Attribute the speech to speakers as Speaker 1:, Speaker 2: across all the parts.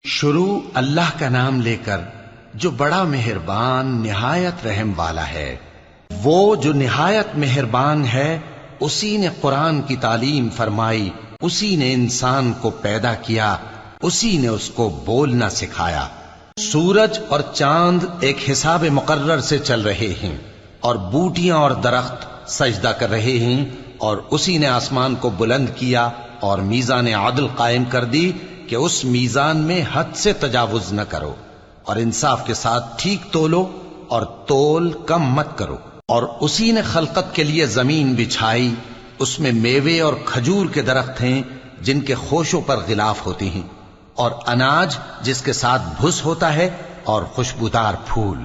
Speaker 1: شروع اللہ کا نام لے کر جو بڑا مہربان نہایت رحم والا ہے۔ وہ جو نہایت مہربان ہے اسی نے قرآن کی تعلیم فرمائی، اسی نے انسان کو پیدا کیا، اسی نے اس کو بولنا سکھایا۔ سورج اور چاند ایک حساب مقرر سے چل رہے ہیں اور بوٹیاں اور درخت سجدہ کر رہے ہیں، اور اسی نے آسمان کو بلند کیا اور میزان عدل قائم کر دی کہ اس میزان میں حد سے تجاوز نہ کرو، اور انصاف کے ساتھ ٹھیک تولو اور تول کم مت کرو۔ اور اسی نے خلقت کے لیے زمین بچھائی، اس میں میوے اور کھجور کے درخت ہیں جن کے خوشوں پر غلاف ہوتی ہیں، اور اناج جس کے ساتھ بھس ہوتا ہے، اور خوشبودار پھول۔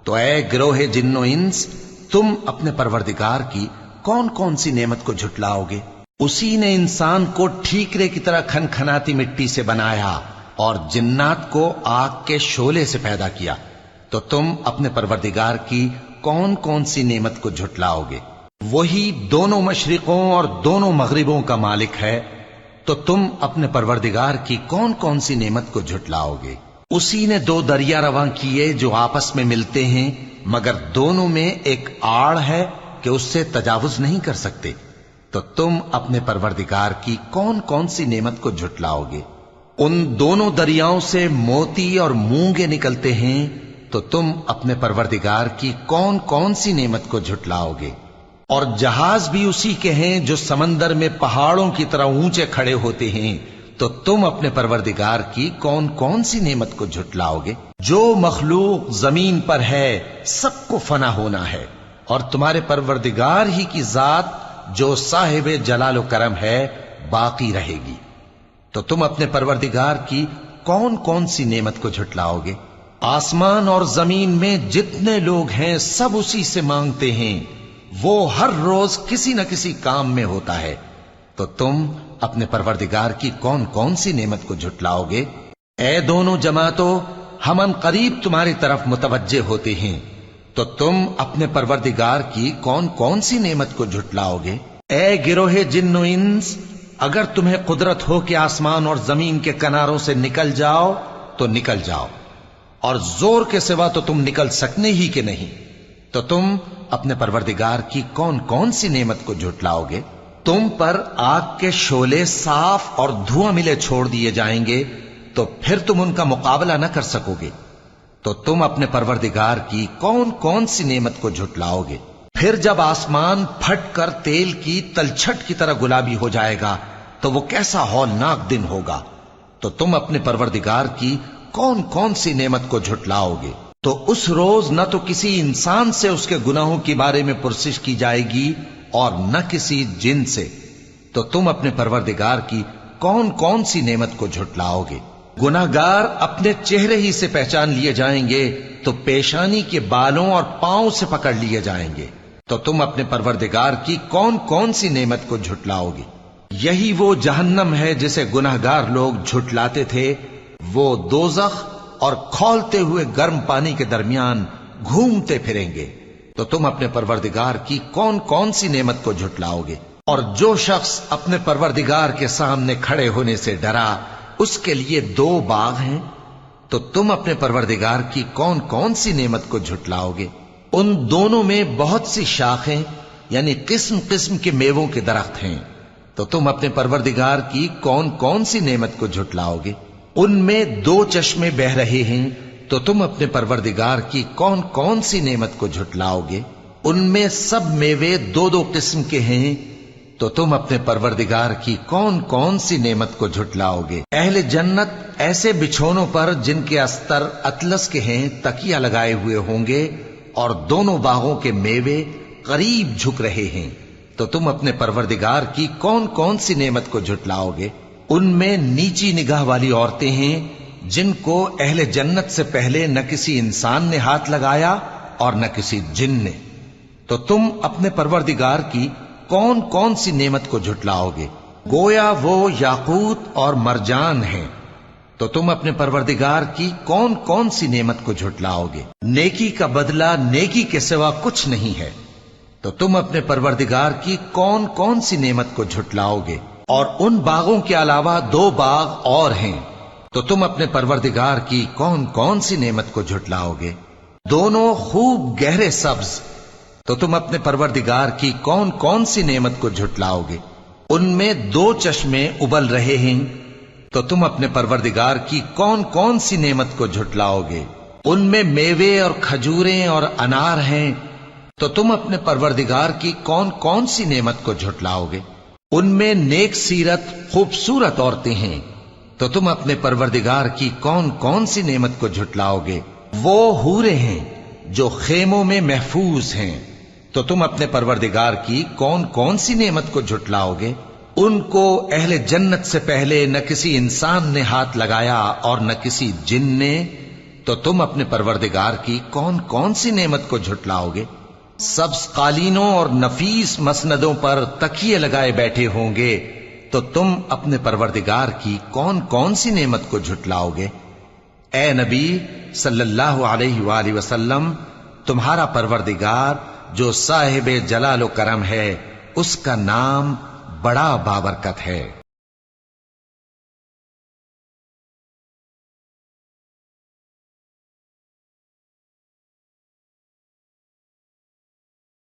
Speaker 1: تو اے گروہ جن و انس، تم اپنے پروردگار کی کون کون سی نعمت کو جھٹلاؤ گے؟ اسی نے انسان کو ٹھیکرے کی طرح کھنکھناتی مٹی سے بنایا اور جنات کو آگ کے شعلے سے پیدا کیا، تو تم اپنے پروردگار کی کون کون سی نعمت کو جھٹلاؤ گے؟ وہی دونوں مشرقوں اور دونوں مغربوں کا مالک ہے، تو تم اپنے پروردگار کی کون کون سی نعمت کو جھٹلاؤ گے؟ اسی نے دو دریا رواں کیے جو آپس میں ملتے ہیں، مگر دونوں میں ایک آڑ ہے کہ اس سے تجاوز نہیں کر سکتے، تو تم اپنے پروردگار کی کون کون سی نعمت کو جھٹلاؤ گے؟ ان دونوں دریاؤں سے موتی اور مونگے نکلتے ہیں، تو تم اپنے پروردگار کی کون کون سی نعمت کو جھٹلاؤ گے؟ اور جہاز بھی اسی کے ہیں جو سمندر میں پہاڑوں کی طرح اونچے کھڑے ہوتے ہیں، تو تم اپنے پروردگار کی کون کون سی نعمت کو جھٹلاؤ گے؟ جو مخلوق زمین پر ہے سب کو فنا ہونا ہے، اور تمہارے پروردگار ہی کی ذات جو صاحب جلال و کرم ہے باقی رہے گی۔ تو تم اپنے پروردگار کی کون کون سی نعمت کو جھٹلاؤ گے؟ آسمان اور زمین میں جتنے لوگ ہیں سب اسی سے مانگتے ہیں، وہ ہر روز کسی نہ کسی کام میں ہوتا ہے، تو تم اپنے پروردگار کی کون کون سی نعمت کو جھٹلاؤ گے؟ اے دونوں جماعتوں، ہم ان قریب تمہاری طرف متوجہ ہوتے ہیں، تو تم اپنے پروردگار کی کون کون سی نعمت کو جھٹلاؤ گے؟ اے گروہ جن و انس، اگر تمہیں قدرت ہو کہ آسمان اور زمین کے کناروں سے نکل جاؤ تو نکل جاؤ، اور زور کے سوا تو تم نکل سکنے ہی کہ نہیں، تو تم اپنے پروردگار کی کون کون سی نعمت کو جھٹلاؤ گے؟ تم پر آگ کے شعلے صاف اور دھواں ملے چھوڑ دیے جائیں گے، تو پھر تم ان کا مقابلہ نہ کر سکو گے، تو تم اپنے پروردگار کی کون کون سی نعمت کو جھٹلاؤ گے؟ پھر جب آسمان پھٹ کر تیل کی تلچھٹ کی طرح گلابی ہو جائے گا تو وہ کیسا ہولناک دن ہوگا، تو تم اپنے پروردگار کی کون کون سی نعمت کو جھٹلاؤ گے؟ تو اس روز نہ تو کسی انسان سے اس کے گناہوں کے بارے میں پرسش کی جائے گی اور نہ کسی جن سے، تو تم اپنے پروردگار کی کون کون سی نعمت کو جھٹلاؤ گے؟ گناہگار اپنے چہرے ہی سے پہچان لیے جائیں گے تو پیشانی کے بالوں اور پاؤں سے پکڑ لیے جائیں گے، تو تم اپنے پروردگار کی کون کون سی نعمت کو جھٹلاؤ گے؟ یہی وہ جہنم ہے جسے گناہگار لوگ جھٹلاتے تھے، وہ دوزخ اور کھولتے ہوئے گرم پانی کے درمیان گھومتے پھریں گے، تو تم اپنے پروردگار کی کون کون سی نعمت کو جھٹلاؤ گے؟ اور جو شخص اپنے پروردگار کے سامنے کھڑے ہونے سے ڈرا، اس کے لیے دو باغ ہیں، تو تم اپنے پروردگار کی کون کون سی نعمت کو جھٹلاؤ گے؟ ان دونوں میں بہت سی شاخیں یعنی قسم قسم کے میووں کے درخت ہیں، تو تم اپنے پروردگار کی کون کون سی نعمت کو جھٹلاؤ گے؟ ان میں دو چشمے بہ رہے ہیں، تو تم اپنے پروردگار کی کون کون سی نعمت کو جھٹلاؤ گے؟ ان میں سب میوے دو دو قسم کے ہیں، تو تم اپنے پروردگار کی کون کون سی نعمت کو جھٹلاؤ گے؟ اہل جنت ایسے بچھونوں پر جن کے استر اطلس کے ہیں تکیہ لگائے ہوئے ہوں گے، اور دونوں باغوں کے میوے قریب جھک رہے ہیں، تو تم اپنے پروردگار کی کون کون سی نعمت کو جھٹلاؤ گے؟ ان میں نیچی نگاہ والی عورتیں ہیں جن کو اہل جنت سے پہلے نہ کسی انسان نے ہاتھ لگایا اور نہ کسی جن نے، تو تم اپنے پروردگار کی کون کون سی نعمت کو جھٹلاؤ گے؟ گویا وہ یاقوت اور مرجان ہیں، تو تم اپنے پروردگار کی کون کون سی نعمت کو جھٹلاؤ گے؟ نیکی کا بدلہ نیکی کے سوا کچھ نہیں ہے، تو تم اپنے پروردگار کی کون کون سی نعمت کو جھٹلاؤ گے؟ اور ان باغوں کے علاوہ دو باغ اور ہیں، تو تم اپنے پروردگار کی کون کون سی نعمت کو جھٹلاؤ گے؟ دونوں خوب گہرے سبز، تو تم اپنے پروردگار کی کون کون سی نعمت کو جھٹلاؤ گے؟ ان میں 2 چشمے ابل رہے ہیں، تو تم اپنے پروردگار کی کون کون سی نعمت کو جھٹلاؤ گے؟ ان میں میوے اور کھجوریں اور انار ہیں، تو تم اپنے پروردگار کی کون کون سی نعمت کو جھٹلاؤ گے؟ ان میں نیک سیرت خوبصورت عورتیں ہیں، تو تم اپنے پروردگار کی کون کون سی نعمت کو جھٹلاؤ گے؟ وہ حوریں ہیں جو خیموں میں محفوظ ہیں، تو تم اپنے پروردگار کی کون کون سی نعمت کو جھٹلاؤ گے؟ ان کو اہل جنت سے پہلے نہ کسی انسان نے ہاتھ لگایا اور نہ کسی جن نے، تو تم اپنے پروردگار کی کون کون سی نعمت کو جھٹلاؤ گے؟ سبز قالینوں اور نفیس مسندوں پر تکیے لگائے بیٹھے ہوں گے، تو تم اپنے پروردگار کی کون کون سی نعمت کو جھٹلاؤ گے؟ اے نبی صلی اللہ علیہ وآلہ وسلم، تمہارا پروردگار جو صاحب جلال و کرم ہے، اس کا نام بڑا بابرکت ہے۔